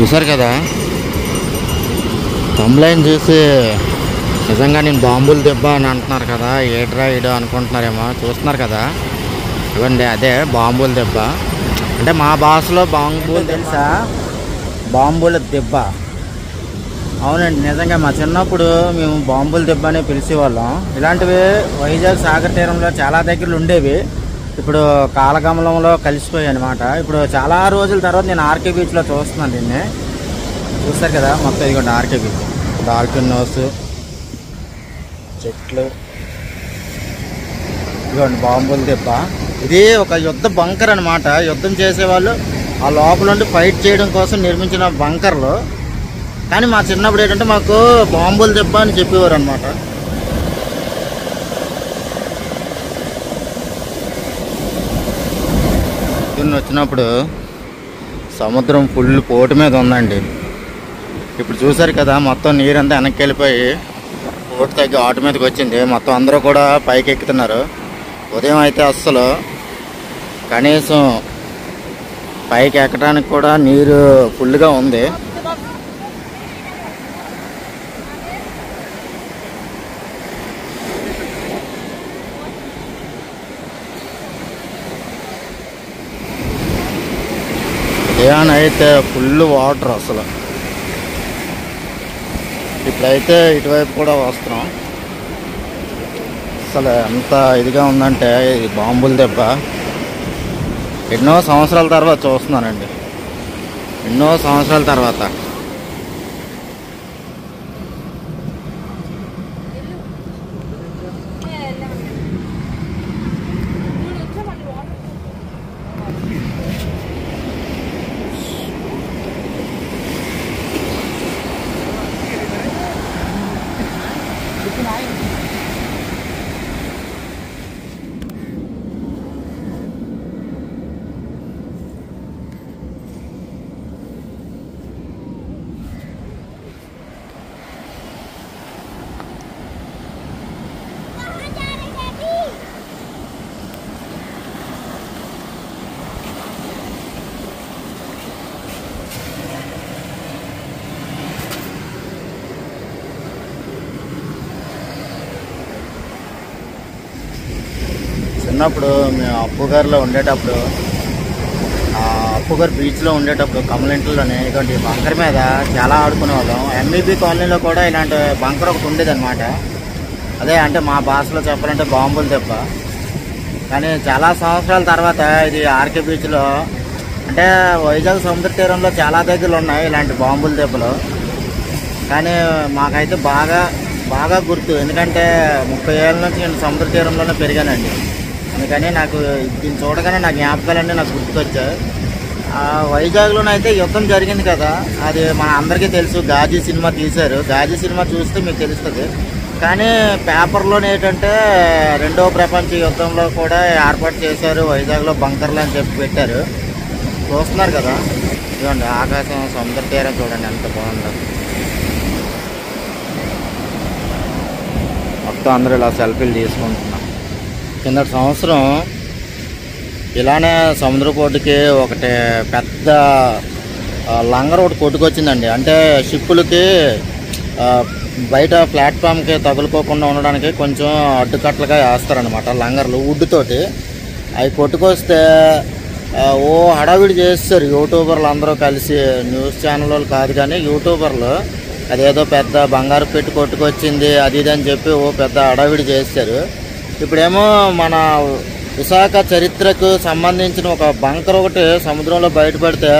చూసారు కదా, తమ్లైన్ చూసి నిజంగా నేను బాంబులు దెబ్బ అని అంటున్నారు కదా, ఏడ్రా ఏడో అనుకుంటున్నారేమో. చూస్తున్నారు కదా, ఇవ్వండి అదే బాంబుల దెబ్బ. అంటే మా భాషలో బాంబులు తెలుసా, బాంబుల దెబ్బ. అవునండి, నిజంగా మా చిన్నప్పుడు మేము బాంబుల దెబ్బ అని పిలిచేవాళ్ళం. ఇలాంటివి వైజాగ్ సాగర్ తీరంలో చాలా దగ్గరలు ఉండేవి. ఇప్పుడు కాలగమనంలో కలిసిపోయాయి అనమాట. ఇప్పుడు చాలా రోజుల తర్వాత నేను ఆర్కే బీచ్లో చూస్తున్నాను దీన్ని. చూస్తారు కదా మొత్తం, ఇదిగోండి ఆర్కే బీచ్, డాల్ఫిన్ నోస్, చెట్లు, ఇదిగోండి బాంబుల దెబ్బ. ఇది ఒక యుద్ధ బంకర్ అనమాట. యుద్ధం చేసేవాళ్ళు ఆ లోపల నుండి ఫైట్ చేయడం కోసం నిర్మించిన బంకర్లు. కానీ మా చిన్నప్పుడు ఏంటంటే మాకు బాంబుల దెబ్బ అని చెప్పేవారు అనమాట. వచ్చినప్పుడు సముద్రం ఫుల్ పోటు మీద ఉందండి. ఇప్పుడు చూసారు కదా, మొత్తం నీరంతా వెనక్కి వెళ్ళిపోయి పోటు తగ్గి ఆటు మీదకి వచ్చింది. మొత్తం అందరూ కూడా పైకి ఎక్కుతున్నారు. ఉదయం అయితే అస్సలు కనీసం పైకి ఎక్కడానికి కూడా నీరు ఫుల్గా ఉంది. ఉదయాన్ని అయితే ఫుల్ వాటర్ అసలు. ఇప్పుడైతే ఇటువైపు కూడా వస్తున్నాం. అసలు ఎంత ఇదిగా ఉందంటే ఇది బాంబుల దెబ్బ. ఎన్నో సంవత్సరాల తర్వాత చూస్తున్నానండి, ఎన్నో సంవత్సరాల తర్వాత. చిన్నప్పుడు మేము అప్పుగారిలో ఉండేటప్పుడు, అప్పుగారు బీచ్లో ఉండేటప్పుడు కమలింట్లోనే ఇటువంటి బంకర్ మీద చాలా ఆడుకునే వాళ్ళం. ఎంబీబీ కాలనీలో కూడా ఇలాంటి బంకర్ ఒకటి ఉండేది అనమాట. అదే అంటే మా భాషలో చెప్పాలంటే బాంబుల దెబ్బ. కానీ చాలా సంవత్సరాల తర్వాత ఇది ఆర్కే బీచ్లో, అంటే వైజాగ్ సముద్ర తీరంలో చాలా దగ్గరలు ఉన్నాయి ఇలాంటి బాంబుల దెబ్బలు. కానీ మాకైతే బాగా బాగా గుర్తు, ఎందుకంటే 30 ఏళ్ళ నుంచి నేను సముద్ర తీరంలోనే పెరిగానండి. అందుకని నాకు దీన్ని చూడగానే నా జ్ఞాపకాలన్నీ నాకు గుర్తుకొచ్చాయి. వైజాగ్లోనైతే యుద్ధం జరిగింది కదా, అది మన అందరికీ తెలుసు. గాజీ సినిమా తీశారు. గాజీ సినిమా చూస్తే మీకు తెలుస్తుంది. కానీ పేపర్లోనే ఏంటంటే 2వ ప్రపంచ యుద్ధంలో కూడా ఏర్పాటు చేశారు వైజాగ్లో బంకర్లు అని చెప్పి పెట్టారు. చూస్తున్నారు కదా, ఇదిగోండి ఆకాశం, సముద్ర తీరం చూడండి ఎంత బాగుందో. మొత్తం అందరూ ఇలా సెల్ఫీలు తీసుకుంటున్నాం. కిందటి సంవత్సరం ఇలానే సముద్రపోటుకి ఒకటి పెద్ద లంగర్ ఒకటి కొట్టుకొచ్చిందండి. అంటే షిప్పులకి బయట ప్లాట్ఫామ్కి తగులుకోకుండా ఉండడానికి కొంచెం అడ్డుకట్లుగా వేస్తారనమాట లంగర్లు, వుడ్ తోటి. అవి కొట్టుకొస్తే ఓ హడావిడి చేస్తారు యూట్యూబర్లు అందరూ కలిసి. న్యూస్ ఛానల్ వాళ్ళు కాదు కానీ యూట్యూబర్లు, అదేదో పెద్ద బంగారు పెట్టి కొట్టుకొచ్చింది అది ఇది అని చెప్పి ఓ పెద్ద హడావిడి చేస్తారు. ఇప్పుడేమో మన విశాఖ చరిత్రకు సంబంధించిన ఒక బంకర్ ఒకటి సముద్రంలో బయటపడితే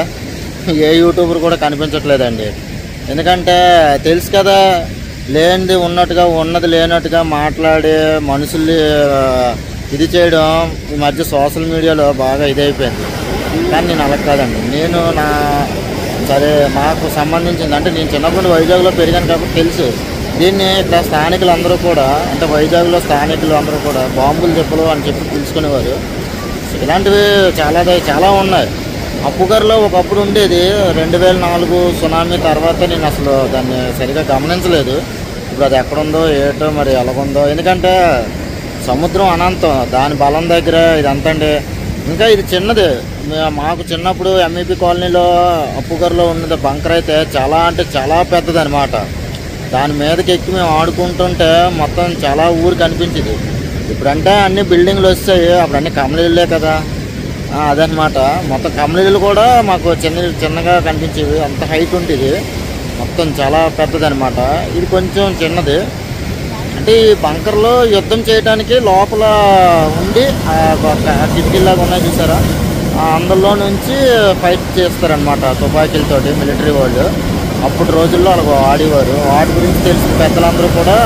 ఏ యూట్యూబర్ కూడా కనిపించట్లేదండి. ఎందుకంటే తెలుసు కదా, లేనిది ఉన్నట్టుగా ఉన్నది లేనట్టుగా మాట్లాడి మనుషుల్ని ఇది చేయడం ఈ మధ్య సోషల్ మీడియాలో బాగా ఇదైపోయింది. కానీ నేను అలా కాదండి. నేను సరే మాకు సంబంధించింది, అంటే నేను చిన్నప్పుడు వైజాగ్లో పెరిగాను కాబట్టి తెలుసు. దీన్ని ఇక్కడ స్థానికులు అందరూ కూడా, అంటే వైజాగ్లో స్థానికులు అందరూ కూడా బాంబులు దెబ్బలు అని చెప్పి పిలుచుకునేవారు. ఇలాంటివి చాలా ఉన్నాయి. అప్పుగారిలో ఒకప్పుడు ఉండేది. 2004 సునామీ తర్వాత నేను అసలు దాన్ని సరిగా గమనించలేదు. ఇప్పుడు అది ఎక్కడుందో ఏటో మరి ఎలాగుందో. ఎందుకంటే సముద్రం అనంతం, దాని బలం దగ్గర ఇదంతా అండి ఇంకా ఇది చిన్నది. మాకు చిన్నప్పుడు ఎంఈపీ కాలనీలో అప్పుగారులో ఉన్నది బంకర్ అయితే చాలా అంటే చాలా పెద్దది అనమాట. దాని మీదకి ఎక్కి మేము ఆడుకుంటుంటే మొత్తం చాలా ఊరు కనిపించింది. ఇప్పుడంటే అన్ని బిల్డింగ్లు వచ్చాయి, అప్పుడు అన్ని కమలీళ్ళే కదా. అదనమాట. మొత్తం కమలీలు కూడా మాకు చిన్నగా కనిపించేవి. అంత హైట్ ఉంటుంది, మొత్తం చాలా పెద్దదనమాట. ఇది కొంచెం చిన్నది. అంటే ఈ బంకర్లో యుద్ధం చేయడానికి లోపల ఉండి కిటికీలాగా ఉన్నాయి చూసారా, అందులో నుంచి ఫైట్ చేస్తారనమాట తుపాకీలతోటి మిలిటరీ వాళ్ళు. అప్పుడు రోజుల్లో అలా ఆడేవారు. వాటి గురించి తెలిసిన పెద్దలందరూ కూడా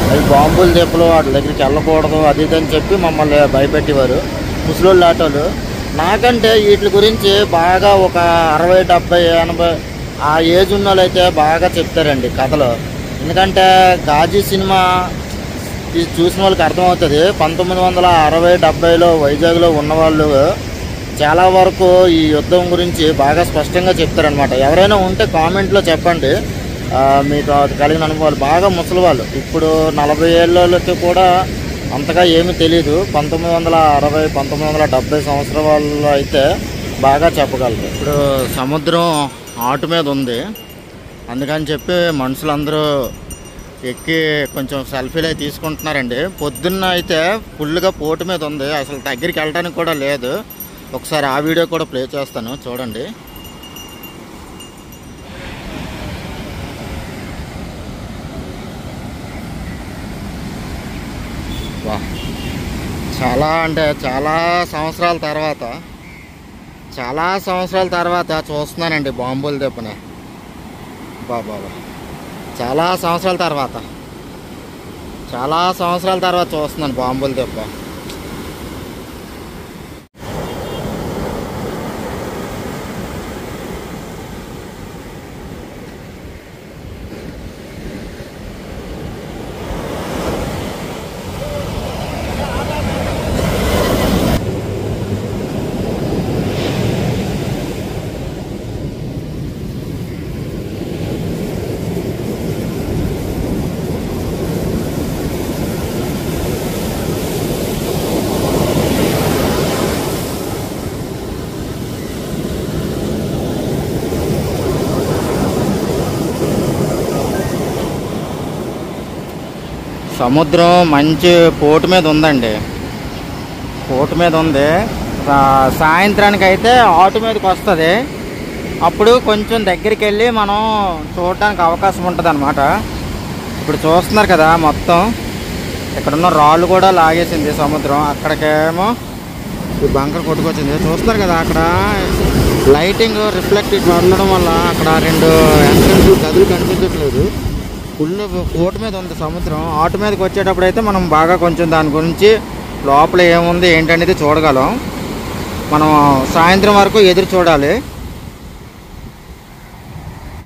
అవి బాంబులు దెబ్బలు వాటి దగ్గరికి వెళ్ళకూడదు అది ఇది అని చెప్పి మమ్మల్ని భయపెట్టేవారు ముసలోళ్ళు ఆటోలు. నాకంటే వీటి గురించి బాగా ఒక 60, 70, 80 ఆ ఏజ్ ఉన్న వాళ్ళు అయితే బాగా చెప్తారండి కథలు. ఎందుకంటే గాజీ సినిమా చూసిన వాళ్ళకి అర్థమవుతుంది. 1960, 70లో వైజాగ్లో ఉన్నవాళ్ళు చాలా వరకు ఈ యుద్ధం గురించి బాగా స్పష్టంగా చెప్తారనమాట. ఎవరైనా ఉంటే కామెంట్లో చెప్పండి మీకు కలిగిన అనుభవాలు. బాగా ముసలి వాళ్ళు, ఇప్పుడు 40 ఏళ్ళకి కూడా అంతగా ఏమీ తెలియదు. 1960, 1970 సంవత్సరాల వాళ్ళు అయితే బాగా చెప్పగలరు. ఇప్పుడు సముద్రం ఆటు మీద ఉంది, అందుకని చెప్పి మనుషులందరూ ఎక్కి కొంచెం సెల్ఫీలు అవి తీసుకుంటున్నారండి. పొద్దున్న అయితే ఫుల్గా పోటు మీద ఉంది, అసలు దగ్గరికి వెళ్ళడానికి కూడా లేదు. ఒకసారి ఆ వీడియో కూడా ప్లే చేస్తాను, చూడండి. చాలా అంటే చాలా సంవత్సరాల తర్వాత చూస్తున్నానండి బాంబుల దెబ్బని. బాబా చాలా సంవత్సరాల తర్వాత చూస్తున్నాను బాంబుల దెబ్బ. సముద్రం మంచి పోటు మీద ఉందండి, పోటు మీద ఉంది. సాయంత్రానికి అయితే ఆటు మీదకి వస్తుంది. అప్పుడు కొంచెం దగ్గరికి వెళ్ళి మనం చూడడానికి అవకాశం ఉంటుంది అనమాట. ఇప్పుడు చూస్తున్నారు కదా, మొత్తం ఇక్కడున్న రాళ్ళు కూడా లాగేసింది సముద్రం. అక్కడికేమో ఈ బంకర్ కొట్టుకొచ్చింది. చూస్తున్నారు కదా, అక్కడ లైటింగ్ రిఫ్లెక్ట్ ఉండడం వల్ల అక్కడ 2 ఎంట్రన్స్ గదులు కనిపించట్లేదు. ఫుల్ పోటు మీద ఉంది సముద్రం. ఆటు మీదకి వచ్చేటప్పుడు అయితే మనం బాగా కొంచెం దాని గురించి లోపల ఏముంది ఏంటనేది చూడగలం. మనం సాయంత్రం వరకు ఎదురు చూడాలి.